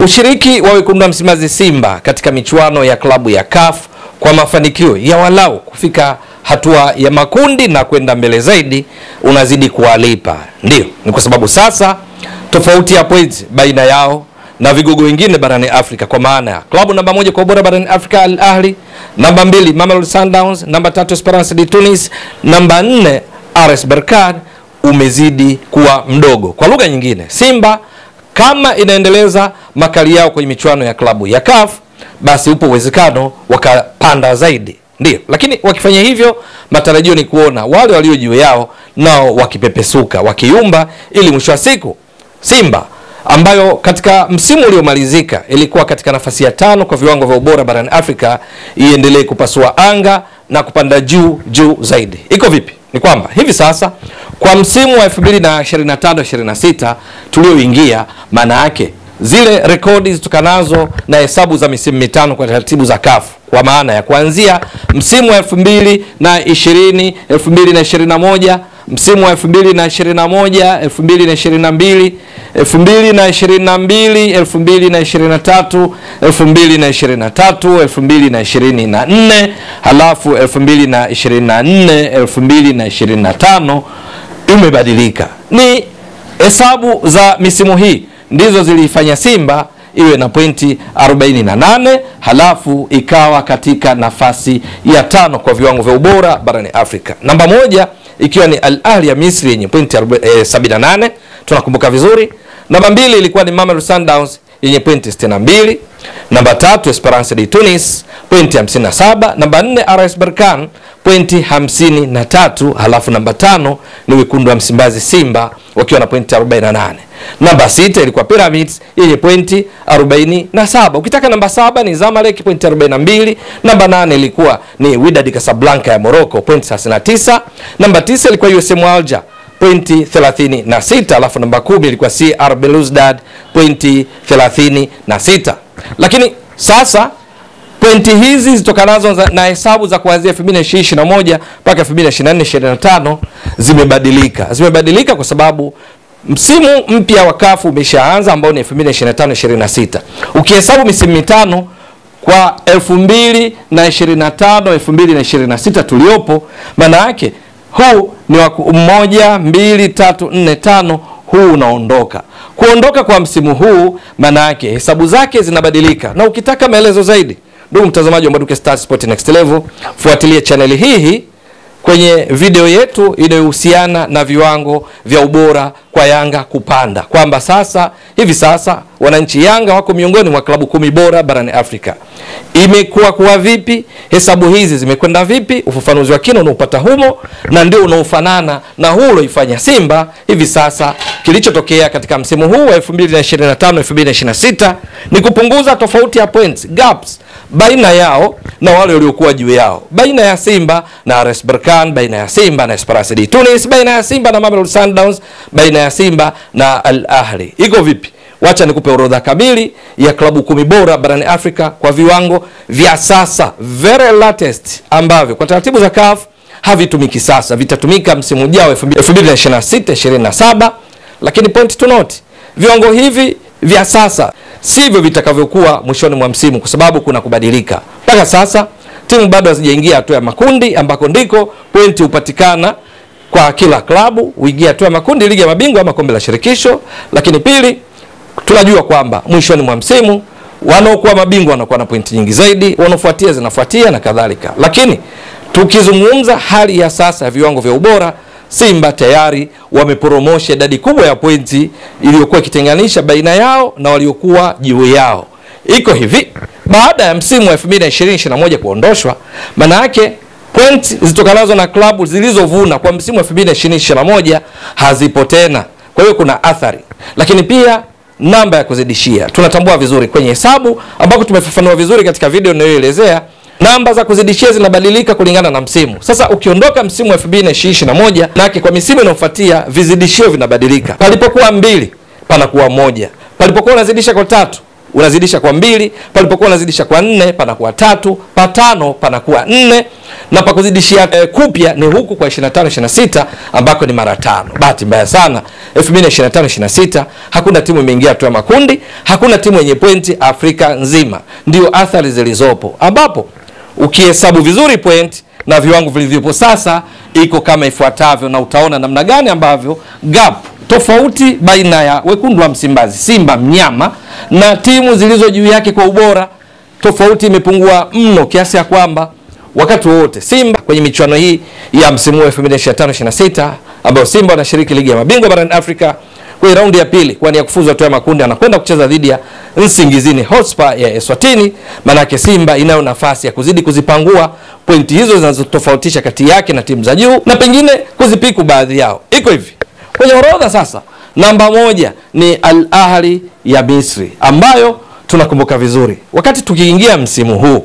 Ushiriki wa wekundu wa Msimbazi Simba katika michuano ya klabu ya CAF kwa mafanikio ya walau kufika hatua ya makundi na kwenda mbele zaidi unazidi kuwalipa. Ndio, ni kwa sababu sasa tofauti ya points baina yao na vigogo wengine barani Afrika, kwa maana ya klabu namba 1 kwa ubora barani Afrika Al Ahly, namba 2 Mamelodi Sundowns, namba 3 Esperance de Tunis, namba 4 RS Berkane, umezidi kuwa mdogo. Kwa lugha nyingine, Simba kama inaendeleza makali yao kwenye michuano ya klabu ya CAF, basi upo uwezekano wakapanda zaidi. Ndio, lakini wakifanya hivyo, matarajio ni kuona wale walio juu yao nao wakipepesuka, wakiumba, ili mwisho wa siku Simba ambayo katika msimu uliomalizika ilikuwa katika nafasi ya 5 kwa viwango vya ubora barani Afrika iendelee kupasua anga na kupanda juu zaidi. Iko vipi? Ni kwamba hivi sasa kwa msimu wa 2025-26 tulioingia, maana yake zile rekodi zitokanazo na hesabu za misimu mitano kwa taratibu za CAF, kwa maana ya kuanzia msimu wa 2020 2021, msimu wa 2021 2022, 2022 2023, 2023 2024, halafu 2024 2025 imebadilika. Ni hesabu za misimu hii ndizo zilifanya Simba iwe na pointi 48, halafu ikawa katika nafasi ya 5 kwa viwango vya ubora barani Afrika. Namba 1 ikiwa ni Al Ahly ya Misri yenye pointi 78, tunakumbuka vizuri. Namba 2 ilikuwa ni Mamelodi Sundowns yenye pointi 62. Namba 3 Esperance de Tunis pointi 57. Namba 4 RS Berkane pointi 53. Halafu namba 5 ni wekundu wa Msimbazi Simba wakiwa na pointi 48. Namba 6 ilikuwa Pyramids yenye pointi 47. Ukitaka namba 7 ni Zamalek pointi 42. Namba 8 ilikuwa ni Wydad Casablanca ya Morocco pointi 39. Namba 9 ilikuwa USM Alger pointi 36. Alafu namba 10 ilikuwa CR Belouizdad pointi 36. Lakini sasa pointi hizi zitokanazo na hesabu za kuanzia 2021 mpaka 2024-25 zimebadilika kwa sababu msimu mpya wa CAF umeshaanza ambao ni 2025-26. Ukihesabu misimu mitano kwa 2025 2026 tuliopo, maana yake huu ni wa 1 2 3 4 5, huu unaondoka. Kuondoka kwa msimu huu maana yake hesabu zake zinabadilika. Na ukitaka maelezo zaidi, ndugu mtazamaji wa Mbwaduke Stats Sport Next Level, fuatilia channel hii kwenye video yetu inayohusiana na viwango vya ubora kwa Yanga kupanda, kwamba hivi sasa wananchi Yanga wako miongoni mwa klabu 10 bora barani Afrika. Imekuwa kwa vipi? Hesabu hizi zimekwenda vipi? Ufafanuzi wa kina unaopata humo, na ndio unaofanana na huo ulioifanya Simba hivi sasa. Kilichotokea katika msimu huu wa 2025-2026 ni kupunguza tofauti ya points, gaps baina yao na wale waliokuwa juu yao, baina ya Simba na RS Berkane, baina ya Simba na Esperance de Tunis, baina ya Simba na Mamelodi Sundowns, baina ya Simba na Al Ahly. Iko vipi? Wacha nikupe orodha kamili ya klabu 10 bora barani Afrika kwa viwango vya sasa, very latest, ambavyo kwa taratibu za CAF havitumiki sasa, vitatumika msimu ujao 2026-27. Lakini point to note, viwango hivi vya sasa sivyo vitakavyokuwa mwishoni mwa msimu, kwa sababu kuna kubadilika. Mpaka sasa timu bado hazijaingia hatua ya makundi, ambako ndiko pointi hupatikana kwa kila klabu uingia hatua ya makundi, ligi ya mabingwa ama kombe la shirikisho. Lakini pili, tunajua kwamba mwishoni mwa msimu wanaokuwa mabingwa wanakuwa na pointi nyingi zaidi, wanaofuatia zinafuatia na kadhalika. Lakini tukizungumza hali ya sasa ya viwango vya ubora, Simba tayari wameporomosha idadi kubwa ya pointi iliyokuwa ikitenganisha baina yao na waliokuwa juu yao. Iko hivi, baada ya msimu wa 2020-21 kuondoshwa, maana yake pointi zitokanazo na klabu zilizovuna kwa msimu wa 2020-21 hazipo tena. Kwa hiyo kuna athari. Lakini pia namba ya kuzidishia tunatambua vizuri kwenye hesabu, ambako tumefafanua vizuri katika video ninayoelezea. Namba za kuzidishia zinabadilika kulingana na msimu. Sasa ukiondoka msimu wa 2021, nake kwa misimu inayofuatia vizidishio vinabadilika. Palipokuwa 2 panakuwa 1, palipokuwa unazidisha kwa 3 unazidisha kwa 2, palipokuwa unazidisha kwa 4 panakuwa 3, pa 5 panakuwa 4, na pa kuzidishia kupya ni huku kwa 25-26 ambako ni mara 5. Bahati mbaya sana 2025-26 hakuna timu imeingia hatua ya makundi, hakuna timu yenye pointi Afrika nzima. Ndio athari zilizopo, ambapo ukihesabu vizuri point na viwango vilivyopo sasa iko kama ifuatavyo, na utaona namna gani ambavyo gap tofauti baina ya wekundu wa Msimbazi Simba mnyama na timu zilizo juu yake kwa ubora, tofauti imepungua mno kiasi ya kwamba wakati wote Simba kwenye michuano hii ya msimu wa 2025-26 ambao Simba wanashiriki ligi ya mabingwa barani Afrika kwa raundi ya pili kwani ya kufuzu hatua ya makundi, anakwenda kucheza dhidi ya Nsingizini Hotspur ya Eswatini. Manake Simba inayo nafasi ya kuzidi kuzipangua pointi hizo zinazotofautisha kati yake na timu za juu na pengine kuzipiku baadhi yao. Iko hivi. Kwenye orodha sasa, namba 1 ni Al Ahli ya Misri, ambayo tunakumbuka vizuri wakati tukiingia msimu huu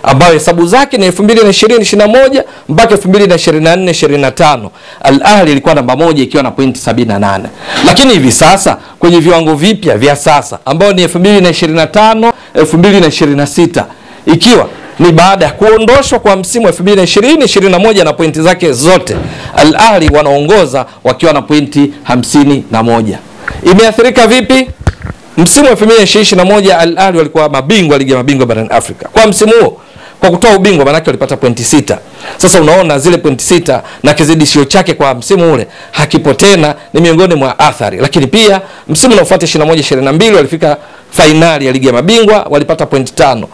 ambayo hesabu zake ni 2020-21 mpaka 2024-25. Al Ahli ilikuwa namba 1 ikiwa na pointi 78. Lakini hivi sasa kwenye viwango vipya vya sasa ambao ni 2025-2026, ikiwa ni baada ya kuondoshwa kwa msimu wa 2020-21 na pointi zake zote, Al Ahli wanaongoza wakiwa na pointi 51. Imeathirika vipi? Msimu wa 2021 Al Ahli walikuwa mabingwa ligi ya mabingwa barani Afrika. Kwa msimu huo kwa kutoa ubingwa manake walipata pointi 6. Sasa unaona zile pointi 6 na kizidishio chake kwa msimu ule hakipo tena, ni miongoni mwa athari. Lakini pia msimu unaofuata 21-22 walifika finali ya ligi ya mabingwa, walipata pointi 5.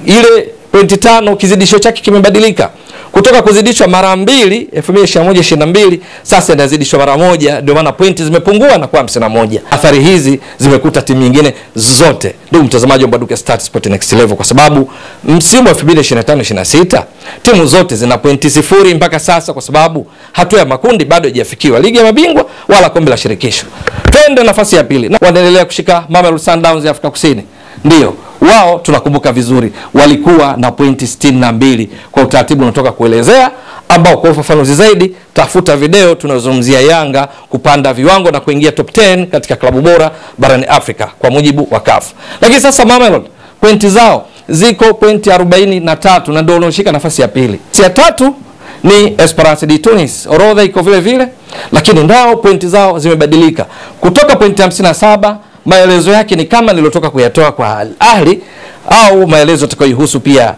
Ile pointi 5 kizidishio chake kimebadilika kutoka kuzidishwa mara 2 2021-22 sasa inazidishwa mara 1, ndio maana pointi zimepungua na kuwa 51. Athari hizi zimekuta timu nyingine zote. Ndio mtazamaji wa Mbwaduke Stats Sport Next Level, kwa sababu msimu wa 2025-26 timu zote zina pointi 0 mpaka sasa, kwa sababu hatua ya makundi bado haijafikiwa ligi ya mabingwa wala kombe la shirikisho. Twende nafasi ya pili, na wanaendelea kushika Mamelodi Sundowns ya Afrika Kusini. Ndio wao tunakumbuka vizuri walikuwa na pointi 62 kwa utaratibu unatoka kuelezea, ambao kwa ufafanuzi zaidi tafuta video tunazungumzia Yanga kupanda viwango na kuingia top 10 katika klabu bora barani Afrika kwa mujibu wa CAF. Lakini sasa Mamelodi pointi zao ziko pointi 43 na ndio wanaoshika nafasi ya pili. Ya tatu ni Esperance de Tunis, orodha iko vile vile, lakini ndao pointi zao zimebadilika kutoka pointi 57. Maelezo yake ni kama nilotoka kuyatoa kwa Al Ahli, au maelezo yatakayohusu pia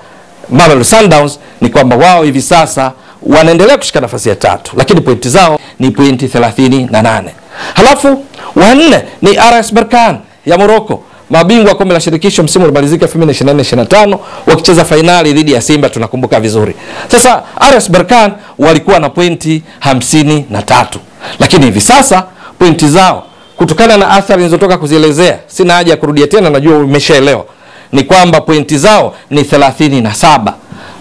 Mamelodi Sundowns ni kwamba wao hivi sasa wanaendelea kushika nafasi ya 3, lakini pointi zao ni pointi 38. Halafu wa 4 ni RS Berkane ya Morocco, mabingwa kombe la shirikisho msimu uliomalizika 2024-25 wakicheza finali dhidi ya Simba, tunakumbuka vizuri. Sasa RS Berkane walikuwa na pointi 53, lakini hivi sasa pointi zao kutokana na athari nilizotoka kuzielezea, sina haja ya kurudia tena, najua umeshaelewa, ni kwamba pointi zao ni 37.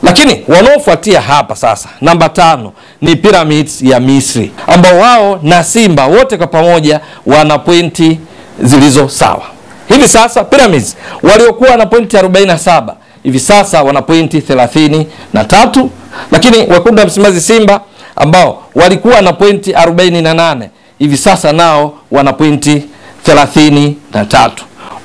Lakini wanaofuatia hapa sasa, namba 5 ni Pyramids ya Misri, ambao wao na Simba wote kwa pamoja wana pointi zilizo sawa. Hivi sasa Pyramids waliokuwa na pointi 47 hivi sasa wana pointi 33, lakini wekundu wa Msimbazi Simba ambao walikuwa na pointi 48 hivi sasa nao wana pointi 33.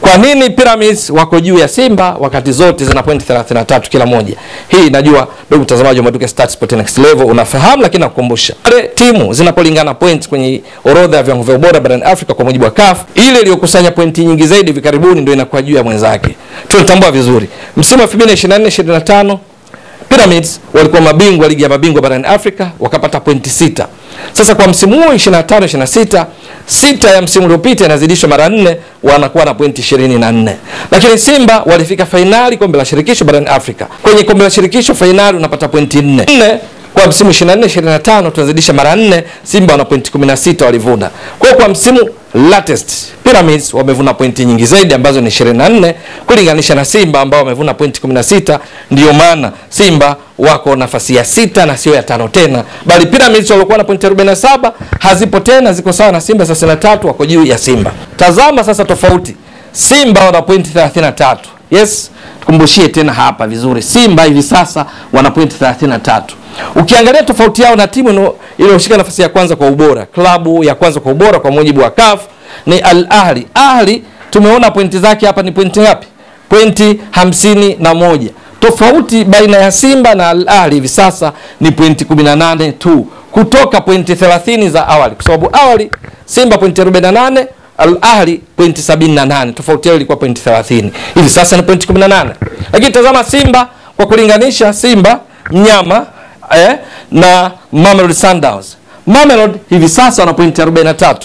Kwa nini Pyramids wako juu ya Simba wakati zote zina pointi 33 kila moja? Hii najua ndugu mtazamaji wa Mbwaduke Stats Sport Next Level unafahamu, lakini nakukumbusha pale timu zinapolingana points kwenye orodha ya viwango vya ubora barani Afrika kwa mujibu wa CAF, ile iliyokusanya pointi nyingi zaidi hivi karibuni ndio inakuwa juu ya mwenzake. Tunatambua vizuri msimu wa 2024-25 Pyramids walikuwa mabingwa ligi ya mabingwa barani Afrika wakapata pointi 6. Sasa kwa msimu huu 25-26, 6 ya msimu uliopita inazidishwa mara 4, wanakuwa na pointi 24. Lakini Simba walifika finali kombe la shirikisho barani Afrika. Kwenye kombe la shirikisho finali unapata pointi 4. Kwa msimu 24-25 tunazidisha mara 4, Simba wana pointi 16 walivuna. Kwa msimu latest Pyramids wamevuna pointi nyingi zaidi ambazo ni 24 kulinganisha na Simba ambao wamevuna pointi 16. Ndio maana Simba wako nafasi ya 6 na sio ya 5 tena, bali Pyramids walikuwa na pointi 47 hazipo tena, ziko sawa na Simba 33, wako juu ya Simba. Tazama sasa tofauti, Simba wana pointi 33. Yes, tukumbushie tena hapa vizuri, Simba hivi sasa wana pointi 33. Ukiangalia tofauti yao na timu iliyoshika nafasi ya kwanza kwa ubora, klabu ya kwanza kwa ubora kwa mujibu wa CAF ni Al Ahli. Ahli tumeona pointi zake hapa ni pointi ngapi? Pointi 51. Tofauti baina ya Simba na Al Ahly hivi sasa ni pointi 18 tu, kutoka pointi 30 za awali, kwa sababu awali Simba pointi 48, Al Ahly pointi 78, tofauti yao ilikuwa pointi 30. Hivi sasa ni pointi 18. Lakini tazama Simba, kwa kulinganisha Simba mnyama na Mamelodi Sundowns. Mamelodi hivi sasa wana pointi 43,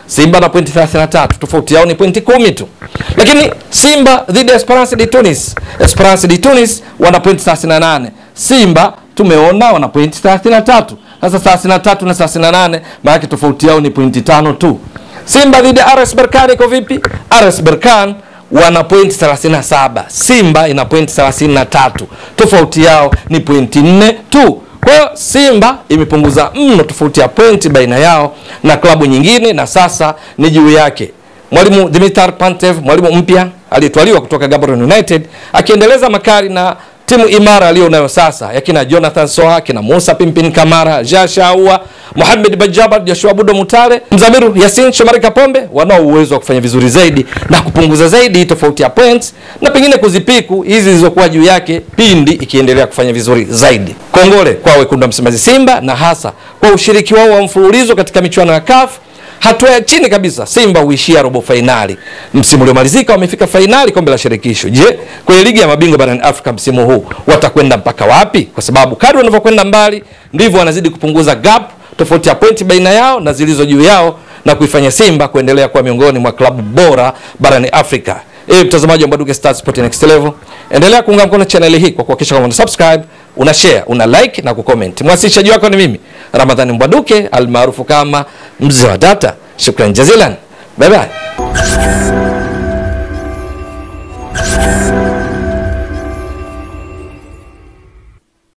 Simba na pointi 33, tofauti yao ni pointi 10 tu. Lakini Simba dhidi ya Esperance de Tunis, Esperance de Tunis wana pointi 38, Simba tumeona wana pointi 33. Sasa 33 na 38 maana tofauti yao ni pointi 5 tu. Simba dhidi ya RS Berkane iko vipi? RS Berkane wana pointi 37, Simba ina pointi 33, tofauti yao ni pointi 4 tu. Kwa hiyo Simba imepunguza mno tofauti ya pointi baina yao na klabu nyingine, na sasa ni juu yake mwalimu Dimitar Pantev, mwalimu mpya aliyetwaliwa kutoka Gaborone United, akiendeleza makali na timu imara aliyonayo sasa yakina Jonathan Soha, kina Musa Pimpin Kamara, Jasha Aua, Mohamed Bajaber, Joshua Budo Mutale, Mzamiru Yasin, Shomari Kapombe, wanao uwezo wa kufanya vizuri zaidi na kupunguza zaidi tofauti ya points na pengine kuzipiku hizi zilizokuwa juu yake pindi ikiendelea kufanya vizuri zaidi. Kongole kwa wekundu wa Msimbazi Simba, na hasa kwa ushiriki wao wa mfululizo katika michuano ya CAF. Hatua ya chini kabisa Simba huishia robo finali. Msimu uliomalizika wamefika finali kombe la shirikisho. Je, kwenye ligi ya mabingwa barani Afrika msimu huu watakwenda mpaka wapi? Kwa sababu kadri wanavyokwenda mbali ndivyo wanazidi kupunguza gap, tofauti ya pointi baina yao na zilizo juu yao, na kuifanya Simba kuendelea kuwa miongoni mwa klabu bora barani Afrika. Mtazamaji wa Mbwaduke Stats Sport Next Level, endelea kuunga mkono channel hii kwa kuhakikisha kama una subscribe, una share, una like na kucomment. Mwasilishaji wako ni mimi Ramadhani Mbwaduke almaarufu kama Mzee wa Data. Shukran jazilan. Bye bye.